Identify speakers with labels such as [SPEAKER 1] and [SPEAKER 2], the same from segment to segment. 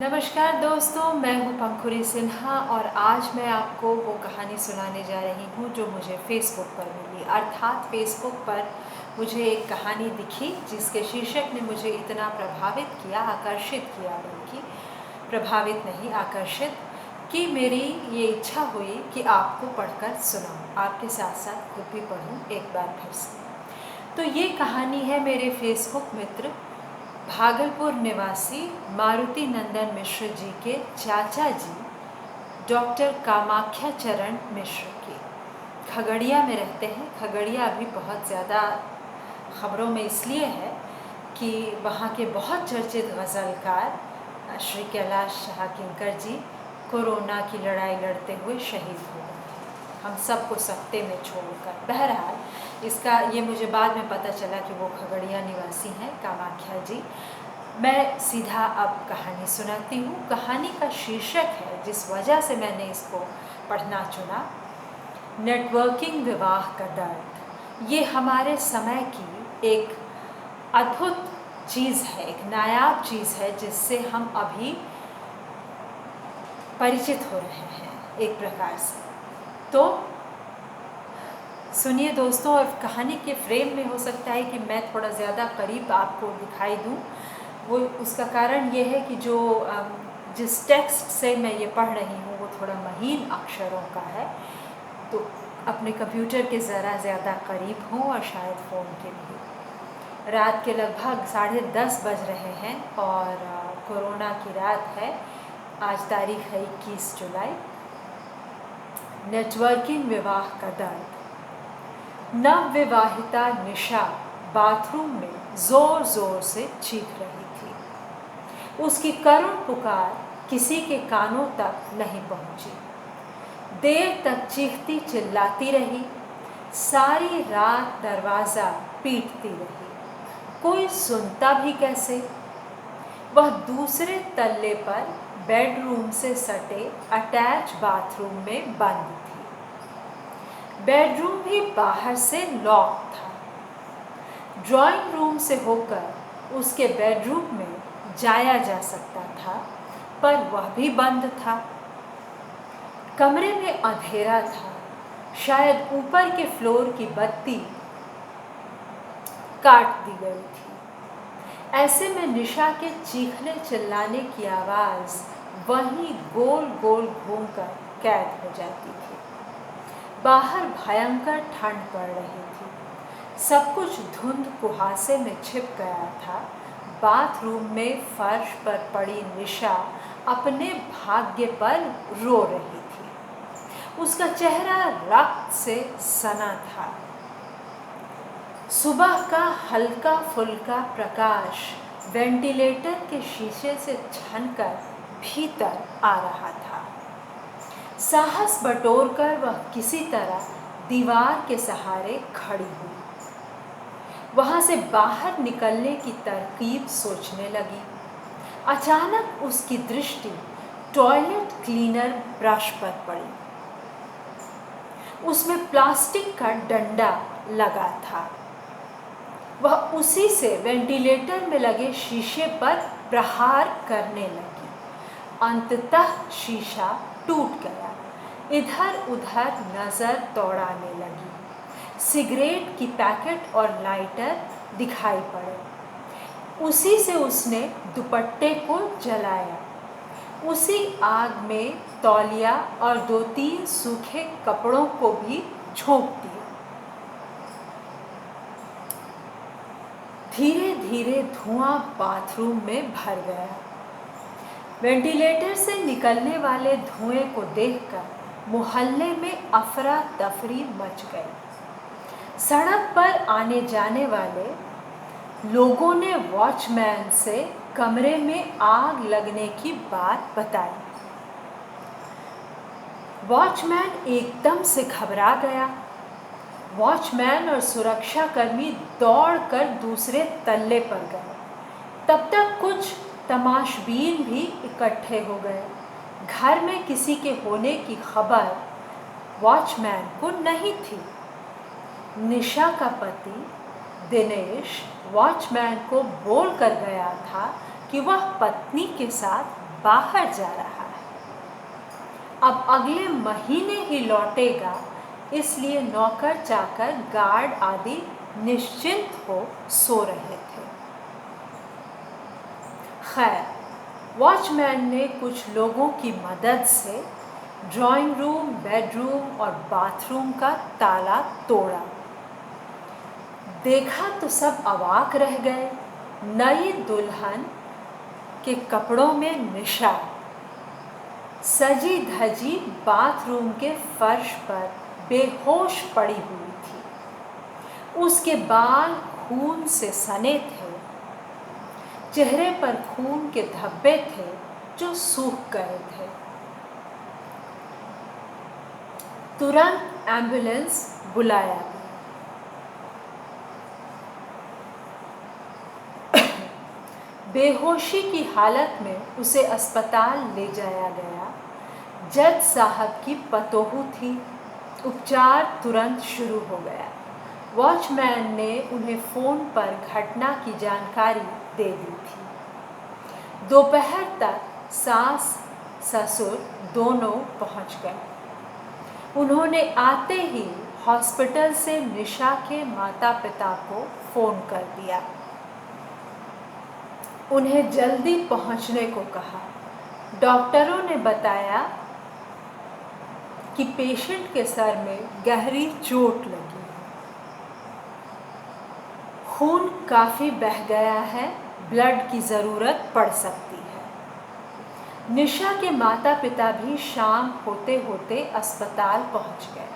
[SPEAKER 1] नमस्कार दोस्तों, मैं हूँ पंखुरी सिन्हा और आज मैं आपको वो कहानी सुनाने जा रही हूँ जो मुझे फ़ेसबुक पर मिली। अर्थात फ़ेसबुक पर मुझे एक कहानी दिखी जिसके शीर्षक ने मुझे इतना प्रभावित किया, आकर्षित किया, बल्कि प्रभावित नहीं आकर्षित, कि मेरी ये इच्छा हुई कि आपको पढ़कर सुनाऊँ, आपके साथ साथ खुद भी पढ़ूँ एक बार फिर से। तो ये कहानी है मेरे फ़ेसबुक मित्र भागलपुर निवासी मारुति नंदन मिश्र जी के चाचा जी डॉक्टर कामाख्या चरण मिश्र की। खगड़िया में रहते हैं। खगड़िया अभी बहुत ज़्यादा खबरों में इसलिए है कि वहाँ के बहुत चर्चित गज़लकार श्री कैलाश शाह किंकर जी कोरोना की लड़ाई लड़ते हुए शहीद हो गए, हम सबको सकते में छोड़कर। बहरहाल इसका ये मुझे बाद में पता चला कि वो खगड़िया निवासी हैं कामाख्या जी। मैं सीधा अब कहानी सुनाती हूँ। कहानी का शीर्षक है, जिस वजह से मैंने इसको पढ़ना चुना, नेटवर्किंग विवाह का दर्द। ये हमारे समय की एक अद्भुत चीज़ है, एक नायाब चीज़ है जिससे हम अभी परिचित हो रहे हैं एक प्रकार से। तो सुनिए दोस्तों, और कहानी के फ्रेम में हो सकता है कि मैं थोड़ा ज़्यादा करीब आपको दिखाई दूँ। वो उसका कारण ये है कि जिस टेक्स्ट से मैं ये पढ़ रही हूँ वो थोड़ा महीन अक्षरों का है, तो अपने कंप्यूटर के ज़रा ज़्यादा करीब हूँ और शायद फ़ोन के भी। रात के लगभग 10:30 बज रहे हैं और कोरोना की रात है। आज तारीख है 21 जुलाई। नेटवर्किंग विवाह का दर्द। नवविवाहिता निशा बाथरूम में ज़ोर ज़ोर से चीख रही थी। उसकी करुण पुकार किसी के कानों तक नहीं पहुंची। देर तक चीखती चिल्लाती रही, सारी रात दरवाज़ा पीटती रही। कोई सुनता भी कैसे? वह दूसरे तल्ले पर बेडरूम से सटे अटैच बाथरूम में बंद थी। बेडरूम भी बाहर से लॉक था। ड्राइंग रूम से होकर उसके बेडरूम में जाया जा सकता था, पर वह भी बंद था। कमरे में अंधेरा था, शायद ऊपर के फ्लोर की बत्ती काट दी गई थी। ऐसे में निशा के चीखने चिल्लाने की आवाज़ वहीं गोल गोल घूमकर कैद हो जाती थी। बाहर भयंकर ठंड पड़ रही थी। सब कुछ धुंध कुहासे में छिप गया था। बाथरूम में फर्श पर पड़ी निशा अपने भाग्य पर रो रही थी। उसका चेहरा रक्त से सना था। सुबह का हल्का फुल्का प्रकाश वेंटिलेटर के शीशे से छनकर भीतर आ रहा था। साहस बटोरकर वह किसी तरह दीवार के सहारे खड़ी हुई। वहाँ से बाहर निकलने की तरकीब सोचने लगी। अचानक उसकी दृष्टि टॉयलेट क्लीनर ब्रश पर पड़ी। उसमें प्लास्टिक का डंडा लगा था। वह उसी से वेंटिलेटर में लगे शीशे पर प्रहार करने लगी। अंततः शीशा टूट गया। इधर उधर नज़र दौड़ाने लगी। सिगरेट की पैकेट और लाइटर दिखाई पड़े। उसी से उसने दुपट्टे को जलाया। उसी आग में तौलिया और 2-3 सूखे कपड़ों को भी झोंक दिया। धीरे धीरे धुआं बाथरूम में भर गया। वेंटिलेटर से निकलने वाले धुएं को देखकर मोहल्ले में अफरा तफरी मच गई। सड़क पर आने जाने वाले लोगों ने वॉचमैन से कमरे में आग लगने की बात बताई। वॉचमैन एकदम से घबरा गया। वॉचमैन और सुरक्षाकर्मी दौड़कर दूसरे तल्ले पर गए। तब तक कुछ तमाशबीन भी इकट्ठे हो गए। घर में किसी के होने की खबर वॉचमैन को नहीं थी। निशा का पति दिनेश वॉचमैन को बोल कर गया था कि वह पत्नी के साथ बाहर जा रहा है। अब अगले महीने ही लौटेगा, इसलिए नौकर चाकर गार्ड आदि निश्चिंत हो सो रहे थे। खैर, वॉचमैन ने कुछ लोगों की मदद से ड्राइंग रूम, बेडरूम और बाथरूम का ताला तोड़ा। देखा तो सब अवाक रह गए। नई दुल्हन के कपड़ों में निशा सजी धजी बाथरूम के फर्श पर बेहोश पड़ी हुई थी। उसके बाल खून से सने थे, चेहरे पर खून के धब्बे थे जो सूख गए थे। तुरंत एम्बुलेंस बुलाया गया। बेहोशी की हालत में उसे अस्पताल ले जाया गया। जज साहब की पतोहू थी। उपचार तुरंत शुरू हो गया। वॉचमैन ने उन्हें फ़ोन पर घटना की जानकारी दे दी थी। दोपहर तक सास ससुर दोनों पहुंच गए। उन्होंने आते ही हॉस्पिटल से निशा के माता पिता को फ़ोन कर दिया। उन्हें जल्दी पहुंचने को कहा। डॉक्टरों ने बताया कि पेशेंट के सर में गहरी चोट लगी है। खून काफ़ी बह गया है, ब्लड की ज़रूरत पड़ सकती है। निशा के माता पिता भी शाम होते होते अस्पताल पहुंच गए।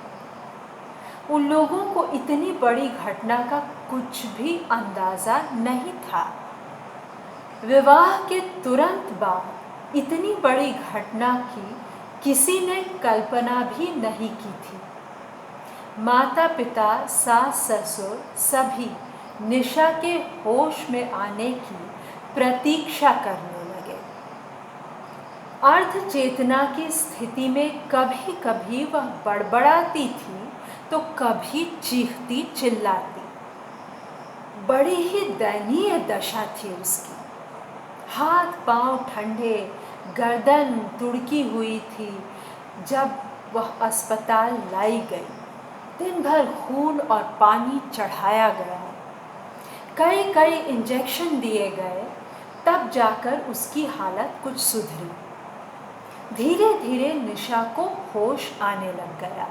[SPEAKER 1] उन लोगों को इतनी बड़ी घटना का कुछ भी अंदाज़ा नहीं था। विवाह के तुरंत बाद इतनी बड़ी घटना की किसी ने कल्पना भी नहीं की थी। माता पिता, सास ससुर सभी निशा के होश में आने की प्रतीक्षा करने लगे। अर्ध चेतना की स्थिति में कभी कभी वह बड़बड़ाती थी तो कभी चीखती चिल्लाती। बड़ी ही दयनीय दशा थी उसकी। हाथ पांव ठंडे, गर्दन तुड़की हुई थी। जब वह अस्पताल लाई गई, दिन भर खून और पानी चढ़ाया गया, कई कई इंजेक्शन दिए गए, तब जाकर उसकी हालत कुछ सुधरी। धीरे धीरे निशा को होश आने लग गया।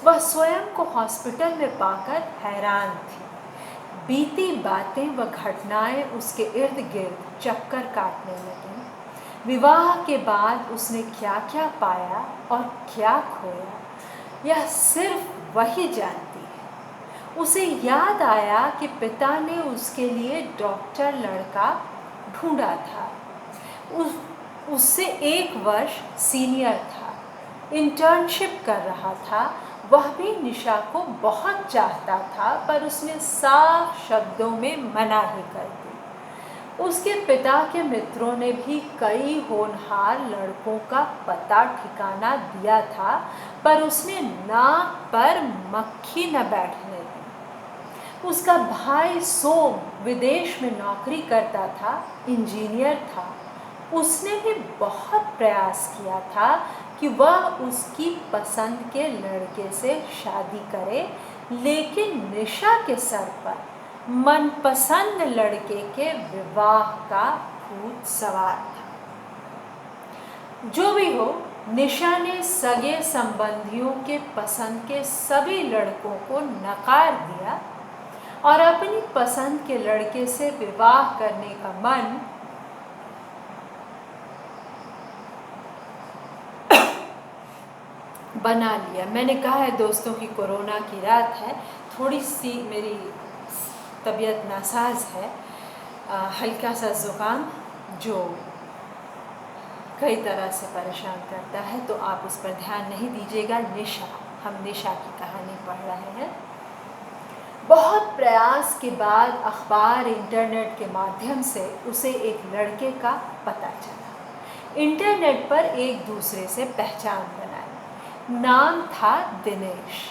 [SPEAKER 1] वह स्वयं को हॉस्पिटल में पाकर हैरान थी। बीती बातें व घटनाएं उसके इर्द गिर्द चक्कर काटने लगीं। विवाह के बाद उसने क्या क्या पाया और क्या खोया, यह सिर्फ वही जानती है। उसे याद आया कि पिता ने उसके लिए डॉक्टर लड़का ढूंढा था। उससे 1 वर्ष सीनियर था, इंटर्नशिप कर रहा था। वह भी निशा को बहुत चाहता था, पर उसने साफ शब्दों में मना ही कर दी। उसके पिता के मित्रों ने भी कई होनहार लड़कों का पता ठिकाना दिया था, पर उसने नाक पर मक्खी न बैठने दी। उसका भाई सोम विदेश में नौकरी करता था, इंजीनियर था। उसने भी बहुत प्रयास किया था कि वह उसकी पसंद के लड़के से शादी करे, लेकिन निशा के सर पर मनपसंद लड़के के विवाह का भूत सवार था। जो भी हो, निशा ने सगे संबंधियों के पसंद के सभी लड़कों को नकार दिया और अपनी पसंद के लड़के से विवाह करने का मन बना लिया। मैंने कहा है दोस्तों कि कोरोना की रात है, थोड़ी सी मेरी तबीयत नासाज है, हल्का सा ज़ुकाम जो कई तरह से परेशान करता है, तो आप उस पर ध्यान नहीं दीजिएगा। हम निशा की कहानी पढ़ रहे हैं। बहुत प्रयास के बाद अखबार, इंटरनेट के माध्यम से उसे एक लड़के का पता चला। इंटरनेट पर एक दूसरे से पहचान बनाई। नाम था दिनेश।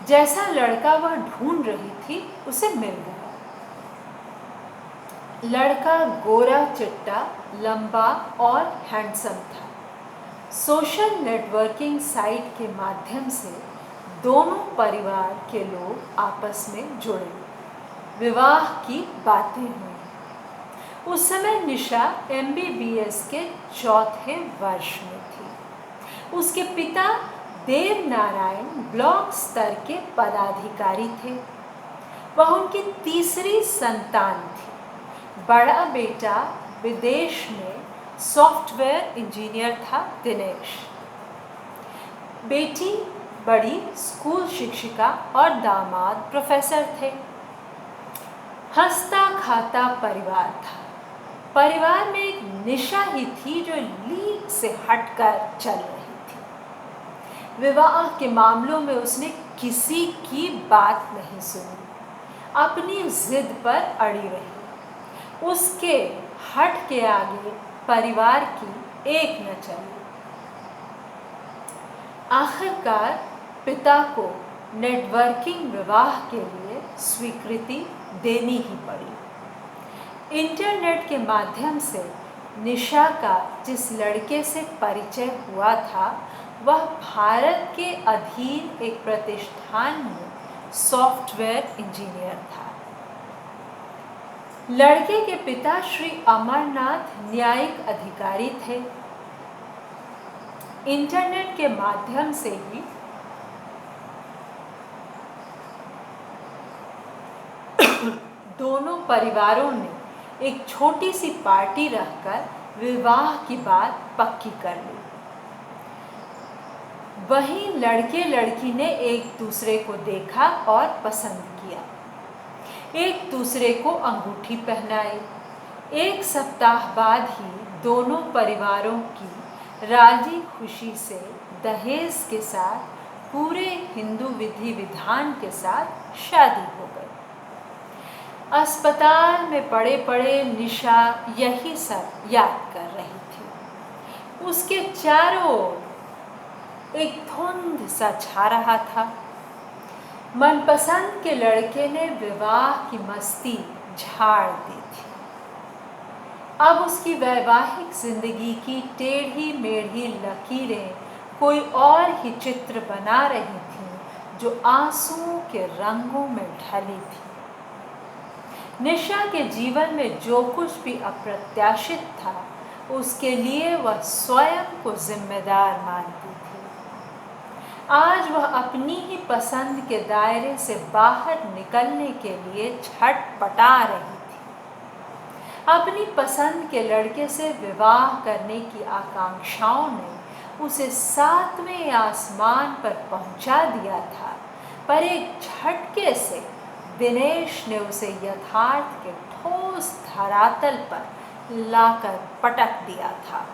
[SPEAKER 1] जैसा लड़का वह ढूंढ रही थी उसे मिल गया। लड़का गोरा चिट्टा, लंबा और हैंडसम था। सोशल नेटवर्किंग साइट के माध्यम से दोनों परिवार के लोग आपस में जुड़े, विवाह की बातें हुई। उस समय निशा MBBS के चौथे वर्ष में थी। उसके पिता देव नारायण ब्लॉक स्तर के पदाधिकारी थे। वह उनकी तीसरी संतान थी। बड़ा बेटा विदेश में सॉफ्टवेयर इंजीनियर था, दिनेश। बेटी बड़ी स्कूल शिक्षिका और दामाद प्रोफेसर थे। हंसता खाता परिवार था। परिवार में एक निशा ही थी जो लीक से हटकर चल रही थी। विवाह के मामलों में उसने किसी की बात नहीं सुनी, अपनी जिद पर अड़ी रही। उसके हट के आगे परिवार की एक न चली। आखिरकार पिता को नेटवर्किंग विवाह के लिए स्वीकृति देनी ही पड़ी। इंटरनेट के माध्यम से निशा का जिस लड़के से परिचय हुआ था, वह भारत के अधीन एक प्रतिष्ठान में सॉफ्टवेयर इंजीनियर था। लड़के के पिता श्री अमरनाथ न्यायिक अधिकारी थे। इंटरनेट के माध्यम से ही दोनों परिवारों ने एक छोटी सी पार्टी रखकर विवाह की बात पक्की कर ली। वहीं लड़के लड़की ने एक दूसरे को देखा और पसंद किया, एक दूसरे को अंगूठी पहनाई। एक सप्ताह बाद ही दोनों परिवारों की राजी खुशी से दहेज के साथ पूरे हिंदू विधि विधान के साथ शादी हो गई। अस्पताल में पड़े पड़े निशा यही सब याद कर रही थी। उसके चारों ओर एक धुंध सा छा रहा था। मनपसंद के लड़के ने विवाह की मस्ती झाड़ दी थी। अब उसकी वैवाहिक जिंदगी की टेढ़ी मेढ़ी लकीरें कोई और ही चित्र बना रही थीं, जो आंसुओं के रंगों में ढली थी। निशा के जीवन में जो कुछ भी अप्रत्याशित था, उसके लिए वह स्वयं को जिम्मेदार मानती थी। आज वह अपनी ही पसंद के दायरे से बाहर निकलने के लिए छटपटा रही थी। अपनी पसंद के लड़के से विवाह करने की आकांक्षाओं ने उसे 7वें आसमान पर पहुंचा दिया था, पर एक झटके से दिनेश ने उसे यथार्थ के ठोस धरातल पर लाकर पटक दिया था।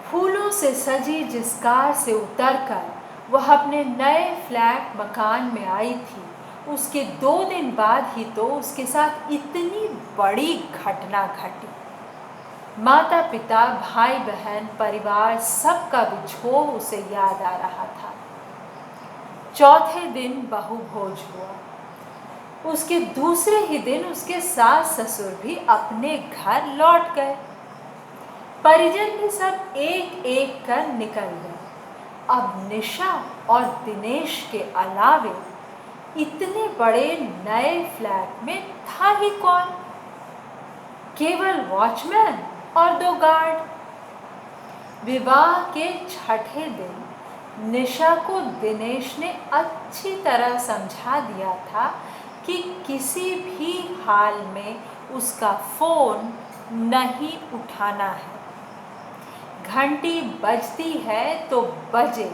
[SPEAKER 1] फूलों से सजी जिस कार से उतरकर वह अपने नए फ्लैट मकान में आई थी, उसके 2 दिन बाद ही तो उसके साथ इतनी बड़ी घटना घटी। माता पिता, भाई बहन, परिवार सबका विछोह उसे याद आ रहा था। चौथे दिन बहु भोज हुआ। उसके दूसरे ही दिन उसके सास ससुर भी अपने घर लौट गए। परिजन भी सब एक एक कर निकल गए। अब निशा और दिनेश के अलावे इतने बड़े नए फ्लैट में था ही कौन? केवल वॉचमैन और 2 गार्ड। विवाह के छठे दिन निशा को दिनेश ने अच्छी तरह समझा दिया था कि किसी भी हाल में उसका फ़ोन नहीं उठाना है। घंटी बजती है तो बजे,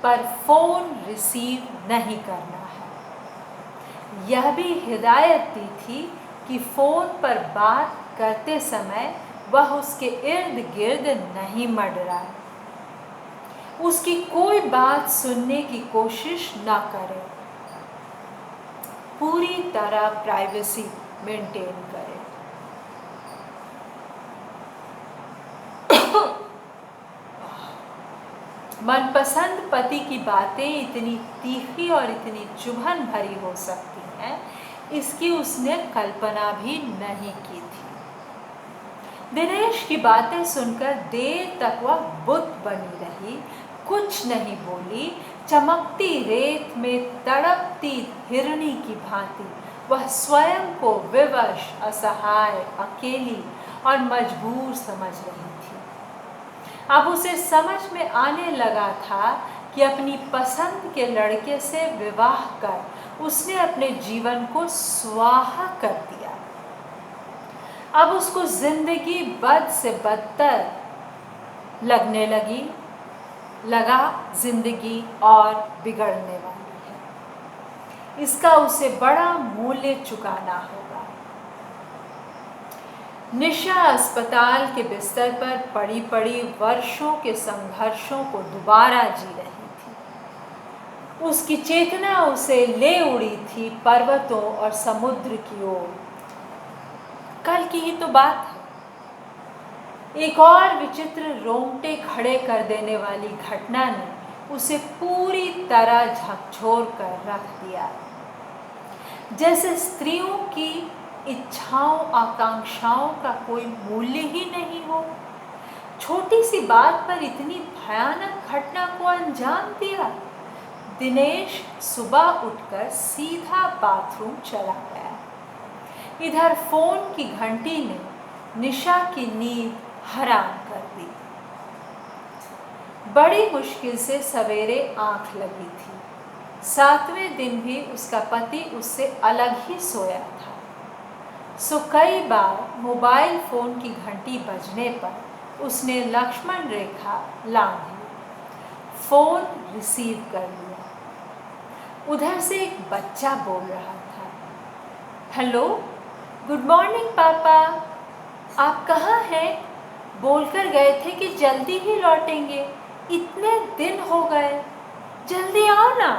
[SPEAKER 1] पर फ़ोन रिसीव नहीं करना है। यह भी हिदायत दी थी कि फ़ोन पर बात करते समय वह उसके इर्द गिर्द नहीं मंडराए, उसकी कोई बात सुनने की कोशिश न करे, पूरी तरह प्राइवेसी मेंटेन करे। मनपसंद पति की बातें इतनी तीखी और इतनी चुभन भरी हो सकती हैं, इसकी उसने कल्पना भी नहीं की थी। दिनेश की बातें सुनकर देर तक वह बुत बनी रही, कुछ नहीं बोली। चमकती रेत में तड़पती हिरणी की भांति वह स्वयं को विवश, असहाय, अकेली और मजबूर समझ रही थी। अब उसे समझ में आने लगा था कि अपनी पसंद के लड़के से विवाह कर उसने अपने जीवन को स्वाहा कर दिया। अब उसको जिंदगी बद से बदतर लगने लगा जिंदगी और बिगड़ने वाली है। इसका उसे बड़ा मूल्य चुकाना होगा। निशा अस्पताल के बिस्तर पर पड़ी पड़ी वर्षों के संघर्षों को दोबारा जी रही थी। उसकी चेतना उसे ले उड़ी थी पर्वतों और समुद्र की ओर। कल की ही तो बात है। एक और विचित्र रोंगटे खड़े कर देने वाली घटना ने उसे पूरी तरह झकझोर कर रख दिया। जैसे स्त्रियों की इच्छाओं आकांक्षाओं का कोई मूल्य ही नहीं हो। छोटी सी बात पर इतनी भयानक घटना को अंजाम दिया। दिनेश सुबह उठकर सीधा बाथरूम चला गया। इधर फोन की घंटी ने निशा की नींद हराम कर दी। बड़ी मुश्किल से सवेरे आंख लगी थी। 7वें दिन भी उसका पति उससे अलग ही सोया था। सो कई बार मोबाइल फोन की घंटी बजने पर उसने लक्ष्मण रेखा लांघी, फोन रिसीव कर लिया। उधर से एक बच्चा बोल रहा था, हेलो, गुड मॉर्निंग पापा, आप कहाँ हैं? बोलकर गए थे कि जल्दी ही लौटेंगे, इतने दिन हो गए, जल्दी आओ ना,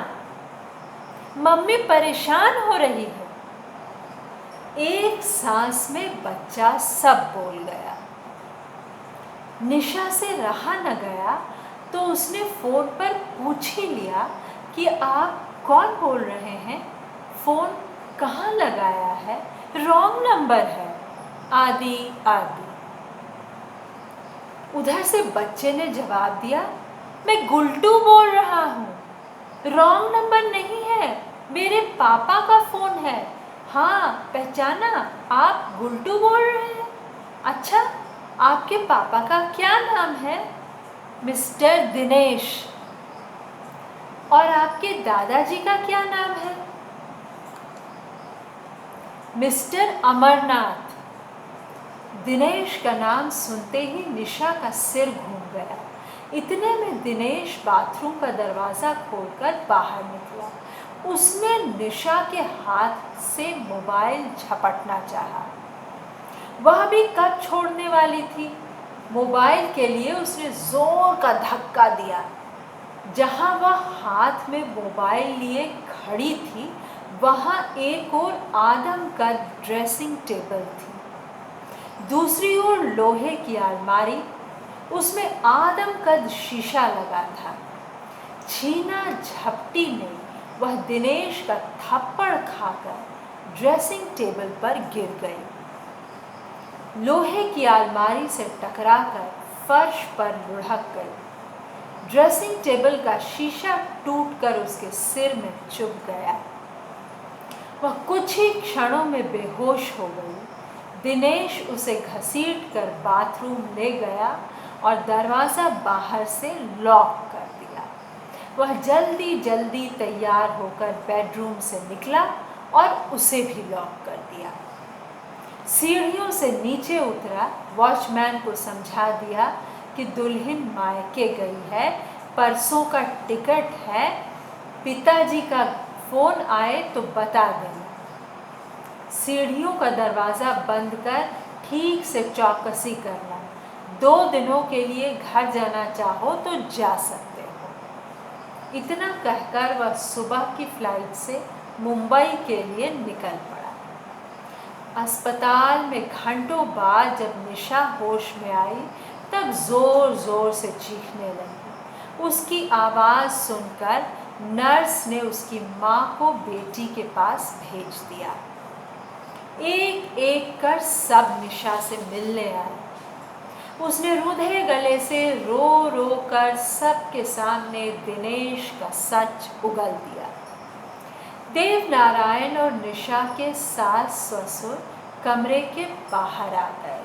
[SPEAKER 1] मम्मी परेशान हो रही है। एक सांस में बच्चा सब बोल गया। निशा से रहा न गया तो उसने फोन पर पूछ ही लिया कि आप कौन बोल रहे हैं, फोन कहाँ लगाया है, रॉन्ग नंबर है, आदि आदि। उधर से बच्चे ने जवाब दिया, मैं गुल्टू बोल रहा हूँ, रॉन्ग नंबर नहीं है, मेरे पापा का फ़ोन है। हाँ, पहचाना, आप गुल्टू बोल रहे हैं। अच्छा, आपके पापा का क्या नाम है? मिस्टर दिनेश। और आपके दादाजी का क्या नाम है? मिस्टर अमरनाथ। दिनेश का नाम सुनते ही निशा का सिर घूम गया। इतने में दिनेश बाथरूम का दरवाज़ा खोलकर बाहर निकला। उसने निशा के हाथ से मोबाइल झपटना चाहा। वह भी कब छोड़ने वाली थी। मोबाइल के लिए उसने जोर का धक्का दिया। जहां वह हाथ में मोबाइल लिए खड़ी थी, वहां एक और आदमकद ड्रेसिंग टेबल थी, दूसरी ओर लोहे की अलमारी, उसमें आदमकद शीशा लगा था। छीना झपटी में वह दिनेश का थप्पड़ खाकर ड्रेसिंग टेबल पर गिर गई। लोहे की अलमारी से टकराकर फर्श पर लुढ़क गई। ड्रेसिंग टेबल का शीशा टूटकर उसके सिर में चुभ गया। वह कुछ ही क्षणों में बेहोश हो गई। दिनेश उसे घसीटकर बाथरूम ले गया और दरवाज़ा बाहर से लॉक कर दिया। वह जल्दी जल्दी तैयार होकर बेडरूम से निकला और उसे भी लॉक कर दिया। सीढ़ियों से नीचे उतरा, वॉचमैन को समझा दिया कि दुल्हन मायके गई है, परसों का टिकट है, पिताजी का फ़ोन आए तो बता देना। सीढ़ियों का दरवाज़ा बंद कर ठीक से चौकसी करना। 2 दिनों के लिए घर जाना चाहो तो जा सकते हो। इतना कहकर वह सुबह की फ्लाइट से मुंबई के लिए निकल पड़ा। अस्पताल में घंटों बाद जब निशा होश में आई, तब ज़ोर ज़ोर से चीखने लगी। उसकी आवाज़ सुनकर नर्स ने उसकी माँ को बेटी के पास भेज दिया। एक एक कर सब निशा से मिलने आए। उसने रूधे गले से रो रो कर सबके सामने दिनेश का सच उगल दिया। देव नारायण और निशा के सास ससुर कमरे के बाहर आ गए।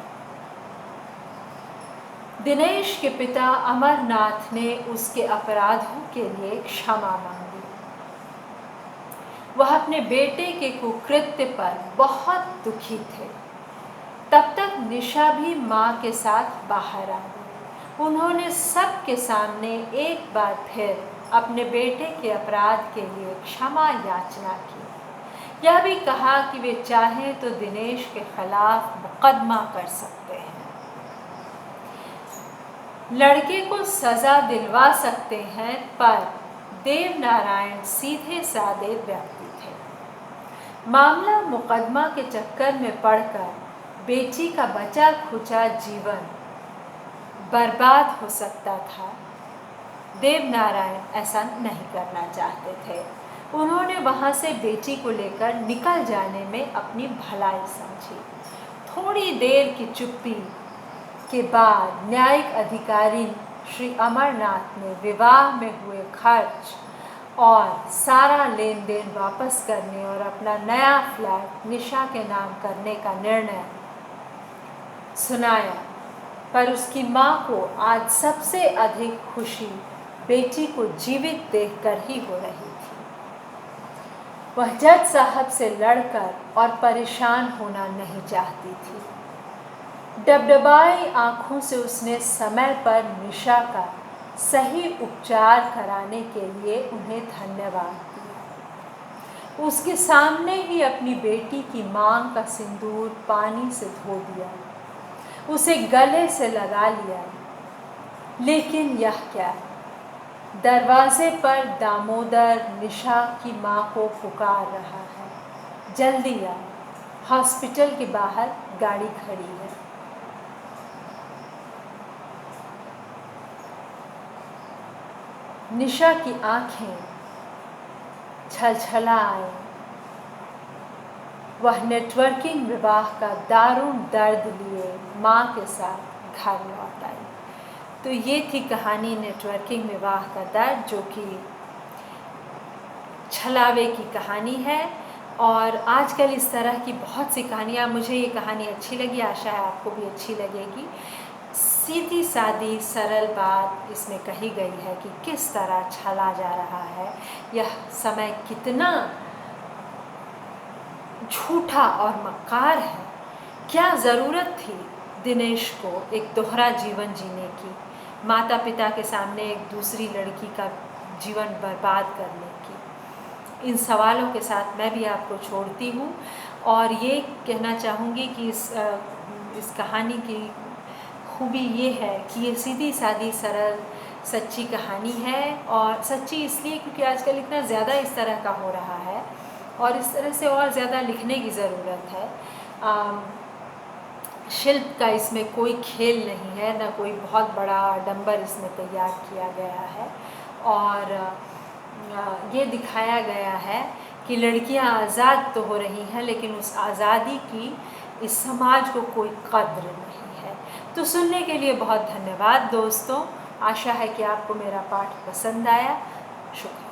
[SPEAKER 1] दिनेश के पिता अमरनाथ ने उसके अपराधों के लिए क्षमा मांगी। वह अपने बेटे के कुकृत्य पर बहुत दुखी थे। तब तक निशा भी मां के साथ बाहर आ गई। उन्होंने सबके सामने एक बार फिर अपने बेटे के अपराध के लिए क्षमा याचना की। यह भी कहा कि वे चाहें तो दिनेश के खिलाफ मुकदमा कर सकते हैं, लड़के को सजा दिलवा सकते हैं। पर देव नारायण सीधे साधे व्यक्ति थे। मामला मुकदमा के चक्कर में पड़कर बेटी का बचा खुचा जीवन बर्बाद हो सकता था। देव नारायण ऐसा नहीं करना चाहते थे। उन्होंने वहां से बेटी को लेकर निकल जाने में अपनी भलाई समझी। थोड़ी देर की चुप्पी के बाद न्यायिक अधिकारी श्री अमरनाथ ने विवाह में हुए खर्च और सारा लेन देन वापस करने और अपना नया फ्लैट निशा के नाम करने का निर्णय सुनाया। पर उसकी मां को आज सबसे अधिक खुशी बेटी को जीवित देखकर ही हो रही थी। वह जज साहब से लड़कर और परेशान होना नहीं चाहती थी। डबडबाई आंखों से उसने समय पर निशा का सही उपचार कराने के लिए उन्हें धन्यवाद दिया। उसके सामने ही अपनी बेटी की मांग का सिंदूर पानी से धो दिया, उसे गले से लगा लिया। लेकिन यह क्या? दरवाजे पर दामोदर निशा की मां को पुकार रहा है, जल्दी आ, हॉस्पिटल के बाहर गाड़ी खड़ी है। निशा की आंखें छलछला आई। वह नेटवर्किंग विवाह का दारुण दर्द लिए मां के साथ घर लौट आई। तो ये थी कहानी नेटवर्किंग विवाह का दर्द, जो कि छलावे की कहानी है। और आजकल इस तरह की बहुत सी कहानियाँ, मुझे ये कहानी अच्छी लगी, आशा है आपको भी अच्छी लगेगी। सीधी सादी सरल बात इसमें कही गई है कि किस तरह छला जा रहा है, यह समय कितना झूठा और मक्कार है। क्या ज़रूरत थी दिनेश को एक दोहरा जीवन जीने की, माता पिता के सामने एक दूसरी लड़की का जीवन बर्बाद करने की? इन सवालों के साथ मैं भी आपको छोड़ती हूँ और ये कहना चाहूँगी कि इस कहानी की खूबी ये है कि ये सीधी सादी सरल सच्ची कहानी है। और सच्ची इसलिए क्योंकि आजकल इतना ज़्यादा इस तरह का हो रहा है और इस तरह से और ज़्यादा लिखने की ज़रूरत है। शिल्प का इसमें कोई खेल नहीं है, ना कोई बहुत बड़ा आडंबर इसमें तैयार किया गया है। और ये दिखाया गया है कि लड़कियां आज़ाद तो हो रही हैं, लेकिन उस आज़ादी की इस समाज को कोई कद्र नहीं है। तो सुनने के लिए बहुत धन्यवाद दोस्तों। आशा है कि आपको मेरा पाठ पसंद आया। शुक्रिया।